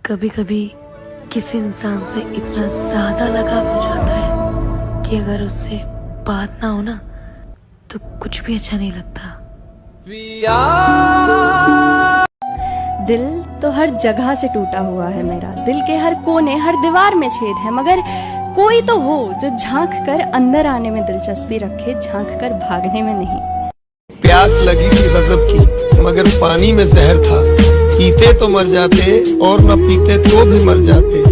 कभी कभी किसी इंसान से इतना ज्यादा लगाव हो जाता है कि अगर उससे बात ना हो ना तो कुछ भी अच्छा नहीं लगता। दिल तो हर जगह से टूटा हुआ है मेरा, दिल के हर कोने हर दीवार में छेद है, मगर कोई तो हो जो झांक कर अंदर आने में दिलचस्पी रखे, झांक कर भागने में नहीं। प्यास लगी थी गजब की मगर पानी में जहर था, पीते तो मर जाते और न पीते तो भी मर जाते।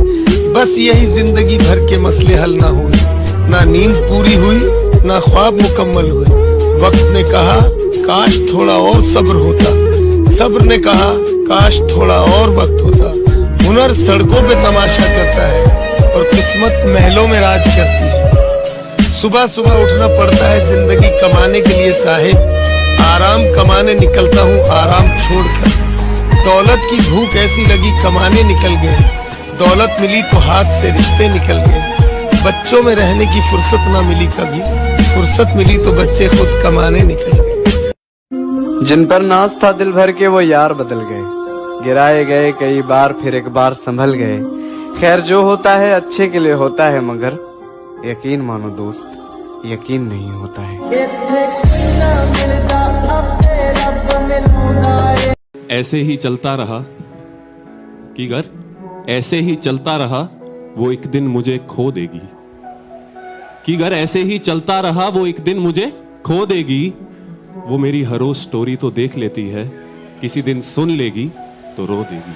बस यही जिंदगी भर के मसले हल ना हुए, ना नींद पूरी हुई ना ख्वाब मुकम्मल हुए। वक्त ने कहा काश थोड़ा और सब्र होता, सब्र ने कहा काश थोड़ा और वक्त होता। हुनर सड़कों पे तमाशा करता है और किस्मत महलों में राज करती है। सुबह सुबह उठना पड़ता है जिंदगी कमाने के लिए साहिब, आराम कमाने निकलता हूँ आराम छोड़कर। दौलत की भूख ऐसी लगी कमाने निकल गए, दौलत मिली तो हाथ से रिश्ते निकल गए। बच्चों में रहने की फुर्सत ना मिली कभी, फुर्सत मिली तो बच्चे खुद कमाने निकल गए। जिन पर नाज था दिल भर के वो यार बदल गए, गिराए गए कई बार फिर एक बार संभल गए। खैर जो होता है अच्छे के लिए होता है, मगर यकीन मानो दोस्त यकीन नहीं होता है। ऐसे ही चलता रहा कि घर ऐसे ही चलता रहा वो एक दिन मुझे खो देगी, कि घर ऐसे ही चलता रहा वो एक दिन मुझे खो देगी। वो मेरी हर रोज स्टोरी तो देख लेती है, किसी दिन सुन लेगी तो रो देगी।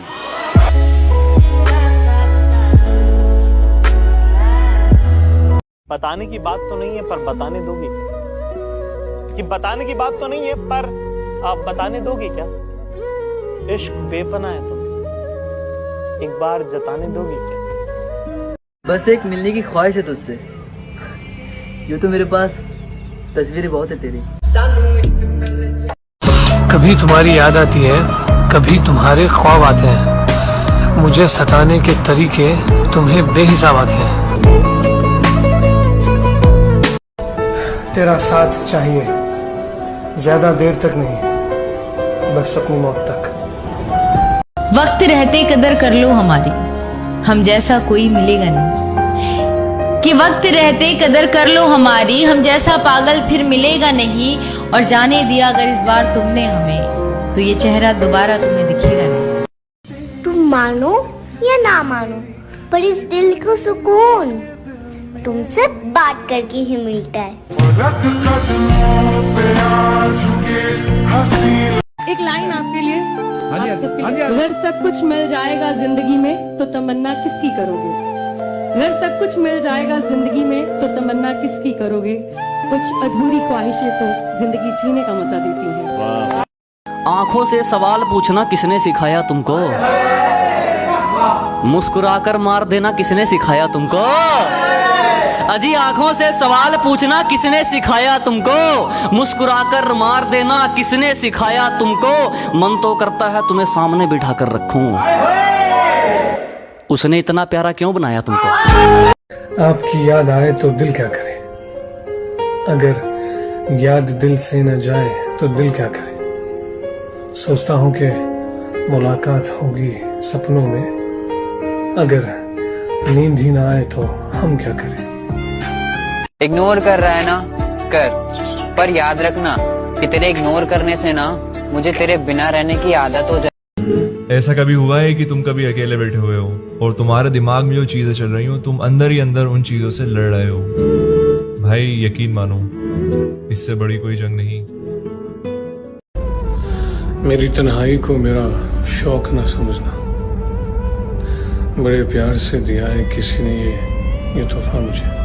बताने की बात तो नहीं है पर बताने दोगी क्या? कि बताने की बात तो नहीं है पर आप बताने दोगी क्या? इश्क बेपनाह है तुमसे, एक बार जताने दोगी क्या? बस एक मिलने की ख्वाहिश है तुझसे, यूं तो मेरे पास तस्वीरें बहुत है तेरी। कभी तुम्हारी याद आती है, कभी तुम्हारे ख्वाब आते हैं, मुझे सताने के तरीके तुम्हें बेहिसाब आते हैं। तेरा साथ चाहिए, ज्यादा देर तक नहीं, बस अपनी मौत तक। वक्त रहते कदर कर लो हमारी, हम जैसा कोई मिलेगा नहीं। कि वक्त रहते कदर कर लो हमारी, हम जैसा पागल फिर मिलेगा नहीं। और जाने दिया अगर इस बार तुमने हमें, तो ये चेहरा दोबारा तुम्हें दिखेगा नहीं। तुम मानो या ना मानो, पर इस दिल को सुकून तुमसे बात करके ही मिलता है। एक लाइन आपके लिए, आप सबके लिए। अगर सब कुछ मिल जाएगा जिंदगी में तो तमन्ना किसकी करोगे? अगर सब कुछ मिल जाएगा जिंदगी में तो तमन्ना किसकी करोगे? कुछ अधूरी ख्वाहिशें तो जिंदगी जीने का मजा देती हैं। आंखों से सवाल पूछना किसने सिखाया तुमको? मुस्कुराकर मार देना किसने सिखाया तुमको? अजी आंखों से सवाल पूछना किसने सिखाया तुमको? मुस्कुराकर मार देना किसने सिखाया तुमको? मन तो करता है तुम्हें सामने बिठा कर रखूं, उसने इतना प्यारा क्यों बनाया तुमको? आपकी याद आए तो दिल क्या करे, अगर याद दिल से न जाए तो दिल क्या करे। सोचता हूँ कि मुलाकात होगी सपनों में, अगर नींद ही ना आए तो हम क्या करें। इग्नोर कर रहा है ना कर, पर याद रखना कि तेरे इग्नोर करने से ना मुझे तेरे बिना रहने की आदत हो जाए। ऐसा कभी हुआ है कि तुम कभी अकेले बैठे हुए हो और तुम्हारे दिमाग में जो चीजें चल रही हो, तुम अंदर ही अंदर उन चीजों से लड़ रहे हो? भाई यकीन मानो, इससे बड़ी कोई जंग नहीं। मेरी तन्हाई को मेरा शौक ना समझना, बड़े प्यार से दिया है किसी ने ये तोहफा मुझे।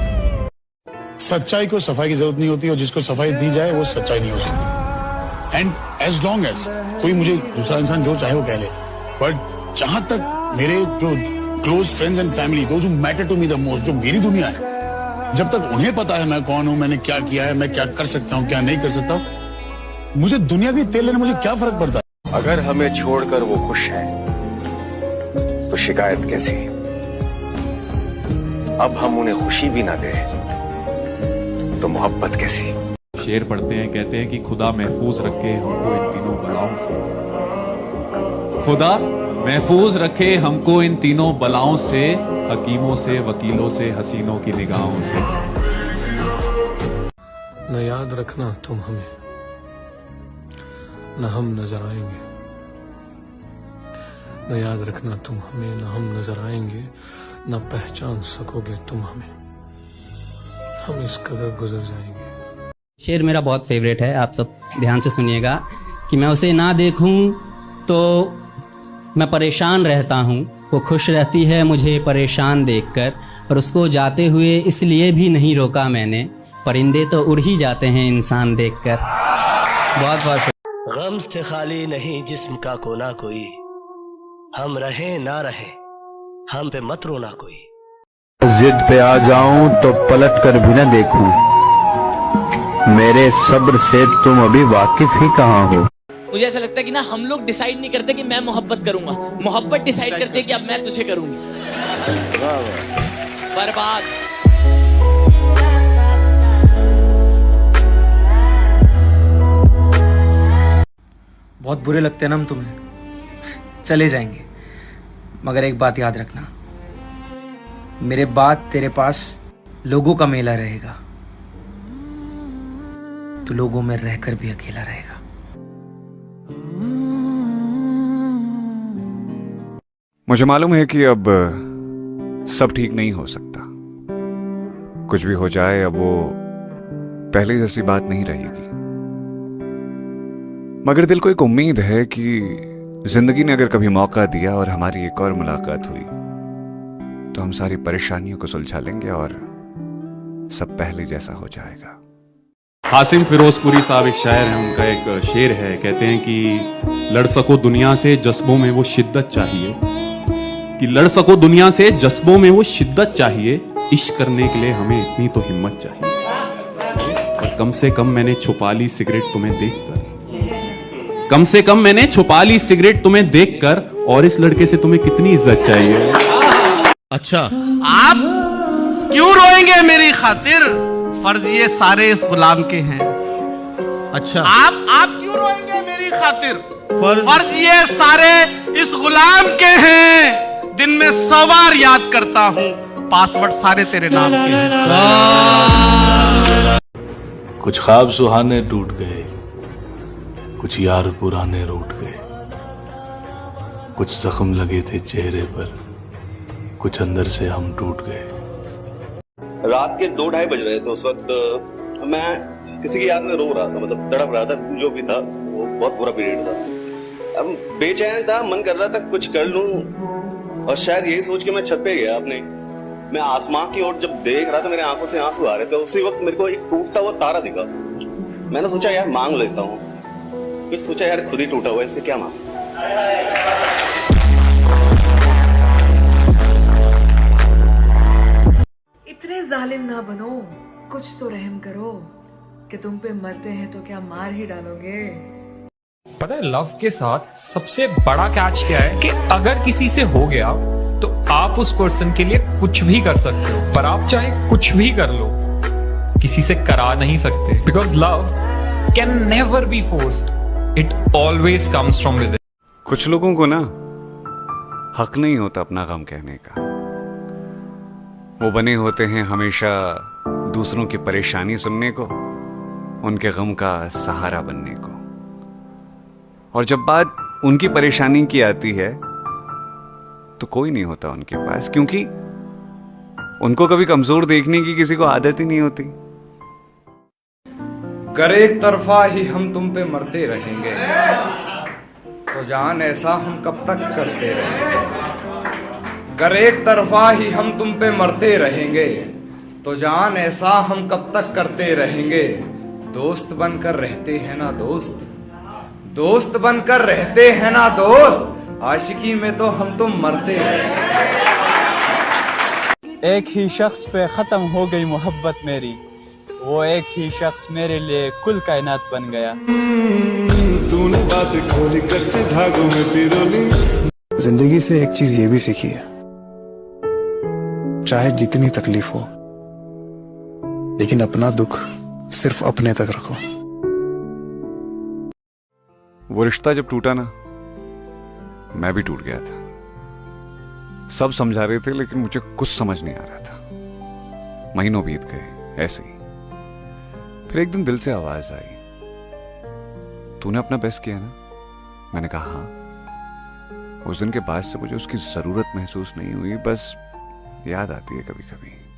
सच्चाई को सफाई की जरूरत नहीं होती, और जिसको सफाई दी जाए वो सच्चाई नहीं हो सकती। एंड एज लॉन्ग एज कोई मुझे दूसरा इंसान जो चाहे वो कह ले, बट जहां तक मेरे जो close friends and family, those who matter to me the most, जो मेरी दुनिया है, जब तक उन्हें पता है मैं कौन हूं, मैंने क्या किया है, मैं क्या कर सकता हूं, क्या नहीं कर सकता, मुझे दुनिया की तेल लेने मुझे क्या फर्क पड़ता है? अगर हमें छोड़कर वो खुश है तो शिकायत कैसी? अब हम उन्हें खुशी भी ना दें तो मोहब्बत कैसी? शेर पढ़ते हैं, कहते हैं कि खुदा महफूज रखे हमको इन तीनों बलाओं से। खुदा महफूज रखे हमको इन तीनों बलाओं से, हकीमों से, वकीलों से, हसीनों की निगाहों से। न याद रखना तुम हमें, न हम नजर आएंगे। न याद रखना तुम हमें, न हम नजर आएंगे, न पहचान सकोगे तुम हमें। हम इस कदर गुजर जाएंगे। शेर मेरा बहुत फेवरेट है, आप सब ध्यान से सुनिएगा कि मैं उसे ना देखूं तो मैं परेशान रहता हूं, वो खुश रहती है मुझे परेशान देखकर, और उसको जाते हुए इसलिए भी नहीं रोका मैंने, परिंदे तो उड़ ही जाते हैं इंसान देखकर। बहुत बहुत गम से खाली नहीं जिस्म का कोना कोई, हम रहे ना रहे हम पे मत रोना कोई। जिद पे आ जाऊं तो पलट कर भी न देखूं, मेरे सब्र से तुम अभी वाकिफ ही कहाँ हो। मुझे ऐसा लगता है कि ना हम लोग डिसाइड नहीं करते कि मैं मोहब्बत करूंगा, मोहब्बत डिसाइड करते है कि अब मैं तुझे करूंगी। बर्बाद। बहुत बुरे लगते हैं ना हम तुम्हें, चले जाएंगे, मगर एक बात याद रखना, मेरे बाद तेरे पास लोगों का मेला रहेगा, तो लोगों में रहकर भी अकेला रहेगा। मुझे मालूम है कि अब सब ठीक नहीं हो सकता, कुछ भी हो जाए अब वो पहले जैसी बात नहीं रहेगी, मगर दिल को एक उम्मीद है कि जिंदगी ने अगर कभी मौका दिया और हमारी एक और मुलाकात हुई तो हम सारी परेशानियों को सुलझा लेंगे और सब पहले जैसा हो जाएगा। हासिम फिरोजपुरी साहब एक शायर हैं, उनका एक शेर है, कहते हैं कि लड़ सको दुनिया से जज्बों में वो शिद्दत चाहिए, कि लड़ सको दुनिया से जज्बों में वो शिद्दत चाहिए, इश्क करने के लिए हमें इतनी तो हिम्मत चाहिए। और कम से कम मैंने छुपा ली सिगरेट तुम्हें देखकर, कम से कम मैंने छुपा ली सिगरेट तुम्हें देखकर, और इस लड़के से तुम्हें कितनी इज्जत चाहिए। अच्छा, आप क्यों रोएंगे मेरी खातिर, फर्ज ये सारे इस गुलाम के हैं। अच्छा, आप क्यों रोएंगे मेरी खातिर, फर्ज ये सारे इस गुलाम के हैं। दिन में 100 बार याद करता हूँ, पासवर्ड सारे तेरे नाम के हैं। कुछ ख्वाब सुहाने टूट गए, कुछ यार पुराने रूठ गए, कुछ जख्म लगे थे चेहरे पर, कुछ अंदर से हम टूट गए। रात के 2-2:30 बज रहे थे उस वक्त, मैं किसी की याद में रो रहा था, मतलब तड़प रहा था, जो भी था वो बहुत बुरा पीरियड था। अब बेचैन था, मन कर रहा था कुछ कर लूं, और शायद यही सोच के मैं छत पे गया अपने। मैं आसमां की ओर जब देख रहा था, मेरे आंखों से आंसू आ रहे थे, उसी वक्त मेरे को एक टूटता हुआ तारा दिखा। मैंने सोचा यार मांग लेता हूँ, फिर सोचा यार खुद ही टूटा हुआ, इससे क्या मांग। इतने जालिम ना बनो, कुछ तो रहम करो, कि तुम पे मरते हैं तो क्या मार ही डालोगे। पता है लव के साथ सबसे बड़ा कैच क्या है कि अगर किसी से हो गया तो आप उस पर्सन के लिए कुछ भी कर सकते हो, पर आप चाहे कुछ भी कर लो, किसी से करा नहीं सकते, because love can never be forced, it always comes from with in. कुछ लोगों को ना हक नहीं होता अपना गम कहने का, वो बने होते हैं हमेशा दूसरों की परेशानी सुनने को, उनके गम का सहारा बनने को, और जब बात उनकी परेशानी की आती है तो कोई नहीं होता उनके पास, क्योंकि उनको कभी कमजोर देखने की किसी को आदत ही नहीं होती। कर एक तरफा ही हम तुम पे मरते रहेंगे, तो जान ऐसा हम कब तक करते रहेंगे। कर एक तरफा ही हम तुम पे मरते रहेंगे, तो जान ऐसा हम कब तक करते रहेंगे। दोस्त बनकर रहते हैं ना दोस्त, दोस्त बनकर रहते हैं ना दोस्त, आशिकी में तो हम तुम मरते रहेंगे। एक ही शख्स पे खत्म हो गई मोहब्बत मेरी, वो एक ही शख्स मेरे लिए कुल कायनात बन गया। तूने बात खोली कच्चे धागों में पिरोली। जिंदगी से एक चीज ये भी सीखी है, चाहे जितनी तकलीफ हो, लेकिन अपना दुख सिर्फ अपने तक रखो। वो रिश्ता जब टूटा ना, मैं भी टूट गया था। सब समझा रहे थे लेकिन मुझे कुछ समझ नहीं आ रहा था। महीनों बीत गए ऐसे ही। फिर एक दिन दिल से आवाज आई, तूने अपना बेस्ट किया ना? मैंने कहा हाँ। उस दिन के बाद से मुझे उसकी जरूरत महसूस नहीं हुई, बस याद आती है कभी कभी।